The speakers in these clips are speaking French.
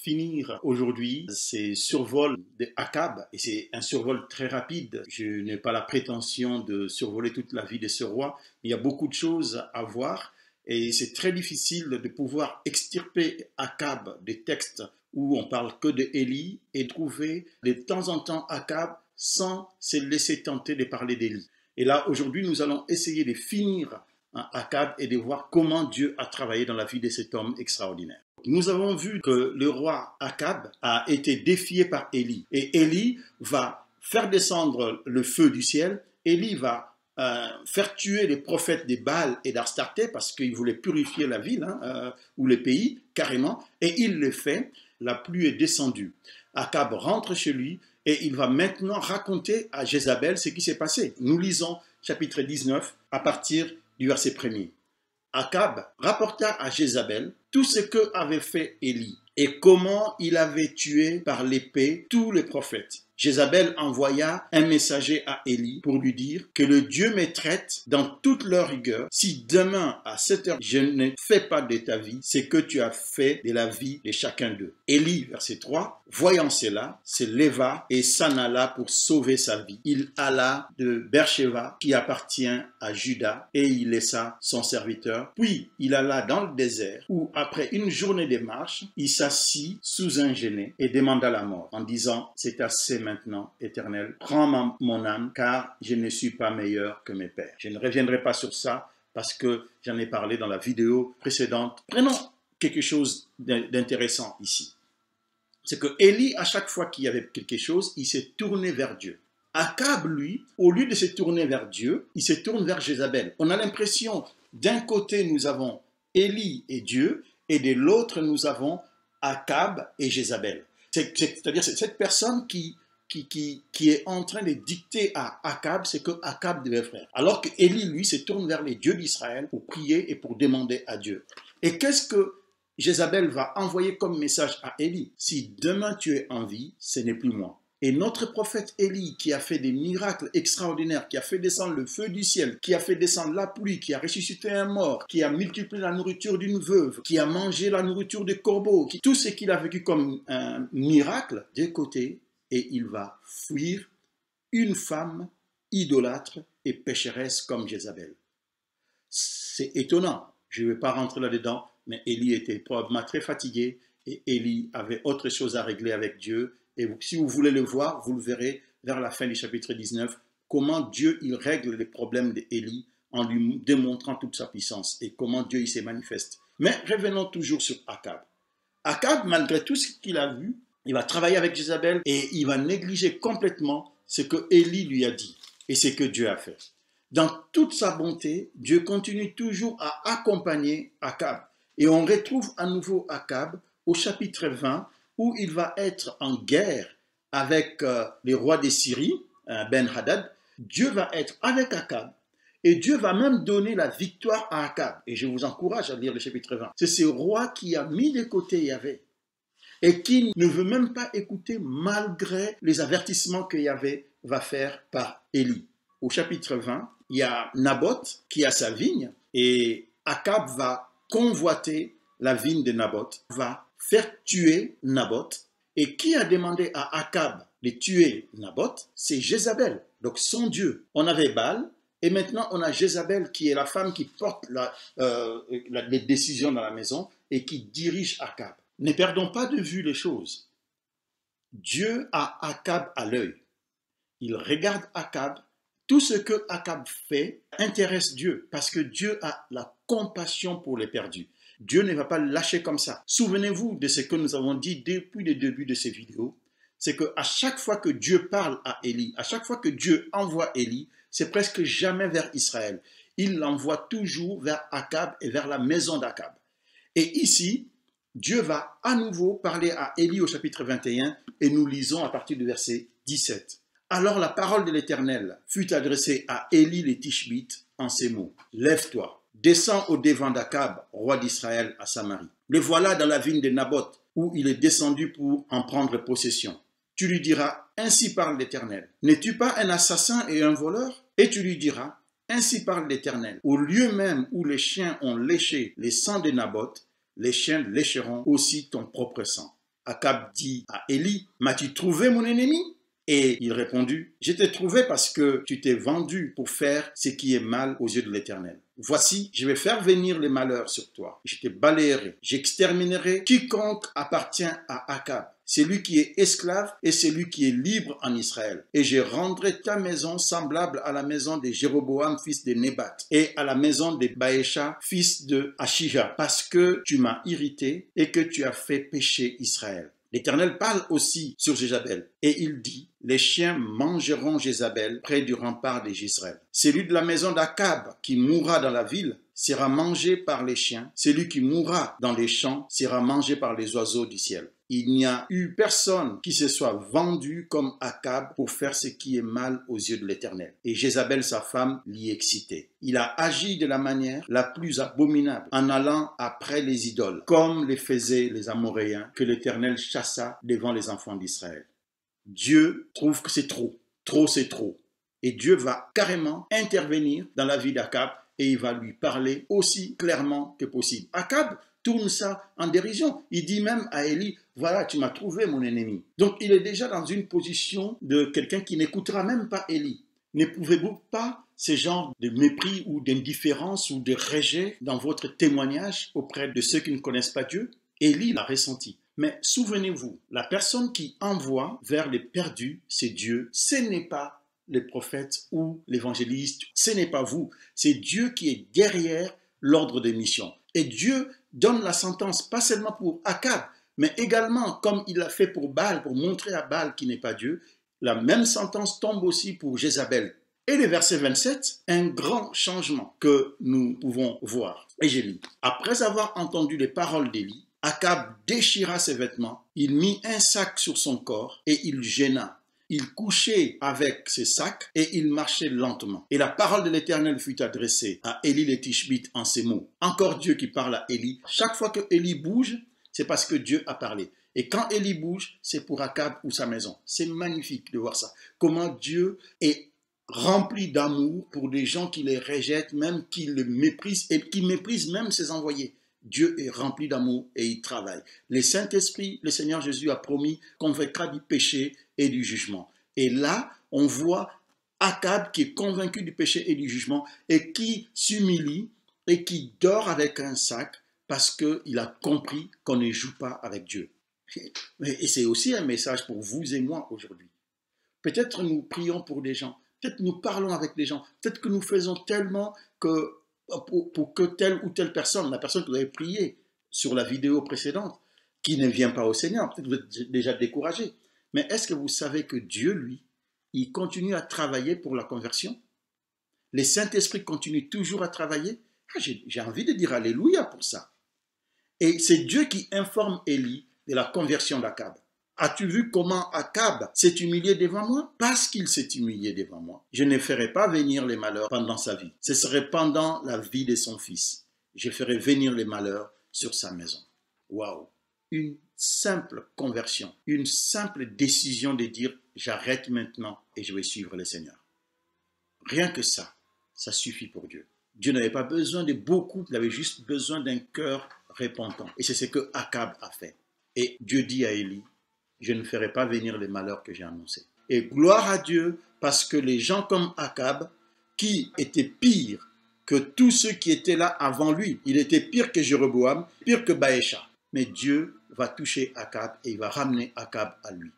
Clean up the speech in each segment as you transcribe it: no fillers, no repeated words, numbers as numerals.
finir aujourd'hui ces survols d'Akab, et c'est un survol très rapide. Je n'ai pas la prétention de survoler toute la vie de ce roi, mais il y a beaucoup de choses à voir, et c'est très difficile de pouvoir extirper Akab des textes où on parle que de Élie et trouver de temps en temps Akab sans se laisser tenter de parler d'Élie. Et là, aujourd'hui, nous allons essayer de finir Akab et de voir comment Dieu a travaillé dans la vie de cet homme extraordinaire. Nous avons vu que le roi Akab a été défié par Élie. Et Élie va faire descendre le feu du ciel. Élie va faire tuer les prophètes des Baal et d'Astarté parce qu'il voulait purifier la ville ou le pays carrément. Et il le fait. La pluie est descendue. Akab rentre chez lui et il va maintenant raconter à Jézabel ce qui s'est passé. Nous lisons chapitre 19 à partir du verset 1er. Akab rapporta à Jézabel tout ce que avait fait Élie et comment il avait tué par l'épée tous les prophètes. Jézabel envoya un messager à Élie pour lui dire que le Dieu me traite dans toute leur rigueur si demain à 7 heures je ne fais pas de ta vie ce que tu as fait de la vie de chacun d'eux. Élie, verset 3, voyant cela, se leva et s'en alla pour sauver sa vie. Il alla de Beersheba qui appartient à Juda et il laissa son serviteur. Puis il alla dans le désert où après une journée de marche, il s'assit sous un genêt et demanda la mort en disant, c'est assez maintenant, Éternel, prends mon âme, car je ne suis pas meilleur que mes pères. Je ne reviendrai pas sur ça parce que j'en ai parlé dans la vidéo précédente. Prenons quelque chose d'intéressant ici. C'est que Élie, à chaque fois qu'il y avait quelque chose, il s'est tourné vers Dieu. Akab, lui, au lieu de se tourner vers Dieu, il se tourne vers Jézabel. On a l'impression, d'un côté, nous avons Élie et Dieu, et de l'autre, nous avons Akab et Jézabel. C'est-à-dire cette personne qui est en train de dicter à Akab ce que Akab devait faire. Alors que Élie, lui, se tourne vers les dieux d'Israël pour prier et pour demander à Dieu. Et qu'est-ce que Jézabel va envoyer comme message à Élie? Si demain tu es en vie, ce n'est plus moi. Et notre prophète Élie, qui a fait des miracles extraordinaires, qui a fait descendre le feu du ciel, qui a fait descendre la pluie, qui a ressuscité un mort, qui a multiplié la nourriture d'une veuve, qui a mangé la nourriture des corbeaux, tout ce qu'il a vécu comme un miracle, de côté, et il va fuir une femme idolâtre et pécheresse comme Jézabel. C'est étonnant, je ne vais pas rentrer là-dedans, mais Élie était probablement très fatigué et Élie avait autre chose à régler avec Dieu. Et si vous voulez le voir, vous le verrez vers la fin du chapitre 19, comment Dieu il règle les problèmes d'Élie en lui démontrant toute sa puissance et comment Dieu il se manifeste. Mais revenons toujours sur Akab. Akab, malgré tout ce qu'il a vu, il va travailler avec Jézabel et il va négliger complètement ce que Élie lui a dit et ce que Dieu a fait. Dans toute sa bonté, Dieu continue toujours à accompagner Akab. Et on retrouve à nouveau Akab au chapitre 20 où il va être en guerre avec les rois des Syrie, Ben-Hadad. Dieu va être avec Akab et Dieu va même donner la victoire à Akab. Et je vous encourage à lire le chapitre 20. C'est ce roi qui a mis de côté Yahvé et qui ne veut même pas écouter malgré les avertissements que Yahvé va faire par Élie. Au chapitre 20, il y a Naboth qui a sa vigne et Akab va convoiter la vigne de Naboth, va faire tuer Naboth. Et qui a demandé à Akab de tuer Naboth? C'est Jézabel, donc son Dieu. On avait Baal et maintenant on a Jézabel qui est la femme qui porte les décisions dans la maison et qui dirige Akab. Ne perdons pas de vue les choses. Dieu a Akab à l'œil. Il regarde Akab. Tout ce que Akab fait intéresse Dieu parce que Dieu a la compassion pour les perdus. Dieu ne va pas le lâcher comme ça. Souvenez-vous de ce que nous avons dit depuis le début de ces vidéos. C'est qu'à chaque fois que Dieu parle à Élie, à chaque fois que Dieu envoie Élie, c'est presque jamais vers Israël. Il l'envoie toujours vers Akab et vers la maison d'Akab. Et ici, Dieu va à nouveau parler à Élie au chapitre 21 et nous lisons à partir du verset 17. Alors la parole de l'Éternel fut adressée à Élie le Tishbite en ces mots. Lève-toi, descends au devant d'Akab, roi d'Israël, à Samarie. Le voilà dans la vigne de Naboth, où il est descendu pour en prendre possession. Tu lui diras, ainsi parle l'Éternel. N'es-tu pas un assassin et un voleur? Et tu lui diras, ainsi parle l'Éternel. Au lieu même où les chiens ont léché les sangs de Naboth, les chiens lécheront aussi ton propre sang. Akab dit à Élie, m'as-tu trouvé mon ennemi? Et il répondit, je t'ai trouvé parce que tu t'es vendu pour faire ce qui est mal aux yeux de l'Éternel. Voici, je vais faire venir les malheurs sur toi. Je te balayerai, j'exterminerai quiconque appartient à Akab, celui qui est esclave et celui qui est libre en Israël. Et je rendrai ta maison semblable à la maison de Jéroboam, fils de Nébat, et à la maison de Baécha, fils de Achija, parce que tu m'as irrité et que tu as fait pécher Israël. L'Éternel parle aussi sur Jézabel et il dit, les chiens mangeront Jézabel près du rempart de Jezreel. Celui de la maison d'Akab qui mourra dans la ville sera mangé par les chiens. Celui qui mourra dans les champs sera mangé par les oiseaux du ciel. Il n'y a eu personne qui se soit vendu comme Akab pour faire ce qui est mal aux yeux de l'Éternel. Et Jézabel, sa femme, l'y excitait. Il a agi de la manière la plus abominable en allant après les idoles, comme les faisaient les Amoréens que l'Éternel chassa devant les enfants d'Israël. Dieu trouve que c'est trop. Trop, c'est trop. Et Dieu va carrément intervenir dans la vie d'Akab et il va lui parler aussi clairement que possible. Akab tourne ça en dérision. Il dit même à Élie, voilà, tu m'as trouvé mon ennemi. Donc il est déjà dans une position de quelqu'un qui n'écoutera même pas Élie. N'éprouvez-vous pas ce genre de mépris ou d'indifférence ou de rejet dans votre témoignage auprès de ceux qui ne connaissent pas Dieu? Élie l'a ressenti. Mais souvenez-vous, la personne qui envoie vers les perdus, c'est Dieu. Ce n'est pas les prophètes ou l'évangéliste, ce n'est pas vous. C'est Dieu qui est derrière l'ordre de mission. Et Dieu donne la sentence, pas seulement pour Akab, mais également, comme il l'a fait pour Baal, pour montrer à Baal qui n'est pas Dieu, la même sentence tombe aussi pour Jézabel. Et le verset 27, un grand changement que nous pouvons voir. Et j'ai lu, après avoir entendu les paroles d'Élie, Akab déchira ses vêtements, il mit un sac sur son corps et il gêna. Il couchait avec ses sacs et il marchait lentement. Et la parole de l'Éternel fut adressée à Élie le Tishbite en ces mots. Encore Dieu qui parle à Élie. Chaque fois que Élie bouge, c'est parce que Dieu a parlé. Et quand Élie bouge, c'est pour Akab ou sa maison. C'est magnifique de voir ça. Comment Dieu est rempli d'amour pour des gens qui les rejettent, même qui le méprisent et qui méprisent même ses envoyés. Dieu est rempli d'amour et il travaille. Le Saint-Esprit, le Seigneur Jésus a promis qu'on vaincra du péché et du jugement. Et là, on voit Akab qui est convaincu du péché et du jugement et qui s'humilie et qui dort avec un sac parce qu'il a compris qu'on ne joue pas avec Dieu. Et c'est aussi un message pour vous et moi aujourd'hui. Peut-être nous prions pour des gens, peut-être nous parlons avec des gens, peut-être que nous faisons tellement que pour que telle ou telle personne, la personne que vous avez priée sur la vidéo précédente, qui ne vient pas au Seigneur, peut-être vous êtes déjà découragé. Mais est-ce que vous savez que Dieu, lui, il continue à travailler pour la conversion? Le Saint-Esprit continue toujours à travailler? J'ai envie de dire Alléluia pour ça. Et c'est Dieu qui informe Élie de la conversion d'Akab. As-tu vu comment Akab s'est humilié devant moi? Parce qu'il s'est humilié devant moi. Je ne ferai pas venir les malheurs pendant sa vie. Ce serait pendant la vie de son fils. Je ferai venir les malheurs sur sa maison. Waouh! Une simple conversion, une simple décision de dire j'arrête maintenant et je vais suivre le Seigneur. Rien que ça suffit pour Dieu. Dieu n'avait pas besoin de beaucoup, il avait juste besoin d'un cœur repentant. Et c'est ce que Akab a fait. Et Dieu dit à Élie, je ne ferai pas venir les malheurs que j'ai annoncés. Et gloire à Dieu, parce que les gens comme Akab, qui étaient pires que tous ceux qui étaient là avant lui, il était pire que Jéroboam, pire que Baécha. Mais Dieu va toucher Akab et il va ramener Akab à lui.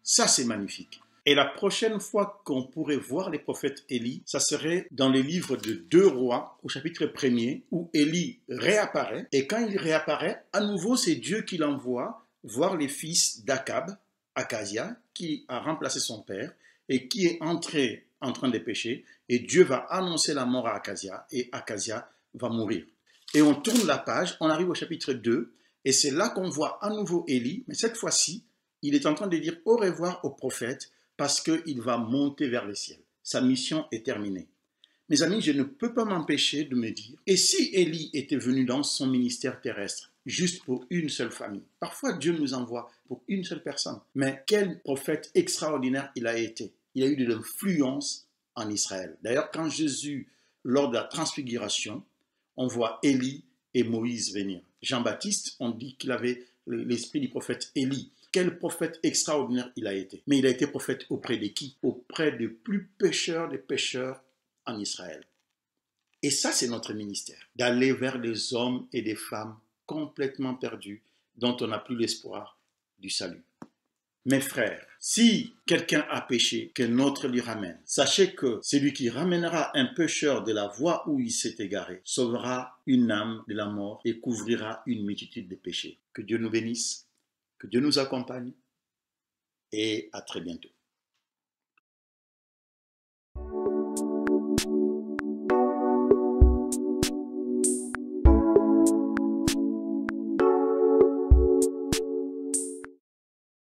Ça, c'est magnifique. Et la prochaine fois qu'on pourrait voir les prophètes Élie, ça serait dans les livres de 2 Rois, au chapitre 1er, où Élie réapparaît. Et quand il réapparaît, à nouveau, c'est Dieu qui l'envoie voir les fils d'Akab, Akazia, qui a remplacé son père et qui est entré en train de pécher. Et Dieu va annoncer la mort à Akazia et Akazia va mourir. Et on tourne la page, on arrive au chapitre 2 et c'est là qu'on voit à nouveau Élie, mais cette fois-ci, il est en train de dire au revoir au prophète parce qu'il va monter vers le ciel. Sa mission est terminée. Mes amis, je ne peux pas m'empêcher de me dire, et si Élie était venu dans son ministère terrestre, juste pour une seule famille? Parfois, Dieu nous envoie pour une seule personne. Mais quel prophète extraordinaire il a été. Il a eu de l'influence en Israël. D'ailleurs, quand Jésus, lors de la transfiguration, on voit Élie et Moïse venir. Jean-Baptiste, on dit qu'il avait l'esprit du prophète Élie. Quel prophète extraordinaire il a été. Mais il a été prophète auprès de qui? Auprès des plus pécheurs des pécheurs en Israël. Et ça, c'est notre ministère, d'aller vers des hommes et des femmes complètement perdus, dont on n'a plus l'espoir du salut. Mes frères, si quelqu'un a péché, qu'un autre lui ramène. Sachez que celui qui ramènera un pécheur de la voie où il s'est égaré sauvera une âme de la mort et couvrira une multitude de péchés. Que Dieu nous bénisse, que Dieu nous accompagne et à très bientôt.